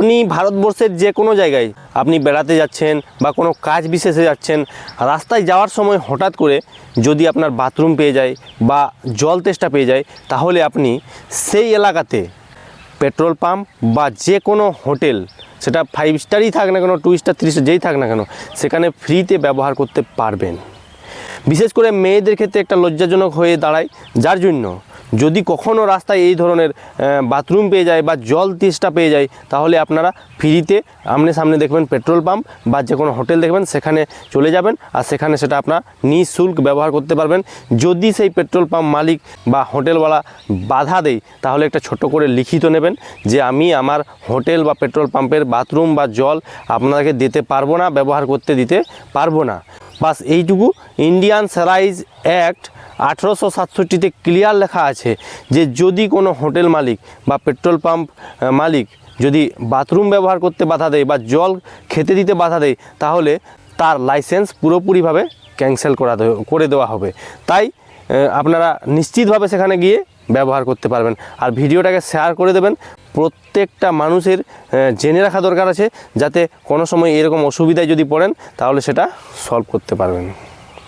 আপনি ভারতবর্ষের যে কোনো জায়গায় আপনি বেড়াতে যাচ্ছেন বা কোনো কাজ বিশেষে যাচ্ছেন, রাস্তায় যাওয়ার সময় হঠাৎ করে যদি আপনার বাথরুম পেয়ে যায় বা জল তেষ্টা পেয়ে যায়, তাহলে আপনি সেই এলাকাতে পেট্রোল পাম্প বা যে কোনো হোটেল, সেটা 5 স্টারই থাক না কেন, 2 স্টার 3 স্টার যেই থাক না কেন, সেখানে ফ্রিতে ব্যবহার করতে পারবেন। বিশেষ করে মেয়েদের ক্ষেত্রে একটা লজ্জাজনক হয়ে দাঁড়ায়, যার জন্য যদি কখনও রাস্তায় এই ধরনের বাথরুম পেয়ে যায় বা জল তেষ্টা পেয়ে যায়, তাহলে আপনারা ফ্রিতে আমনে সামনে দেখবেন পেট্রোল পাম্প বা যে কোনো হোটেল দেখবেন, সেখানে চলে যাবেন আর সেখানে সেটা আপনার নিঃশুল্ক ব্যবহার করতে পারবেন। যদি সেই পেট্রোল পাম্প মালিক বা হোটেলওয়ালা বাধা দেয়, তাহলে একটা ছোট করে লিখিত নেবেন যে আমি আমার হোটেল বা পেট্রোল পাম্পের বাথরুম বা জল আপনাকে দিতে পারবো না, ব্যবহার করতে দিতে পারবো না। বাস এইটুকু। ইন্ডিয়ান স্যালাইজ অ্যাক্ট 1867-তে ক্লিয়ার লেখা আছে যে যদি কোনো হোটেল মালিক বা পেট্রোল পাম্প মালিক যদি বাথরুম ব্যবহার করতে বাধা দেয় বা জল খেতে দিতে বাধা দেয়, তাহলে তার লাইসেন্স পুরোপুরিভাবে ক্যান্সেল করে দেওয়া হবে। তাই আপনারা নিশ্চিতভাবে সেখানে গিয়ে ব্যবহার করতে পারবেন। আর ভিডিওটাকে শেয়ার করে দেবেন। প্রত্যেকটা মানুষের জেনে রাখা দরকার আছে, যাতে কোনো সময় এরকম অসুবিধায় যদি পড়েন, তাহলে সেটা সলভ করতে পারবেন।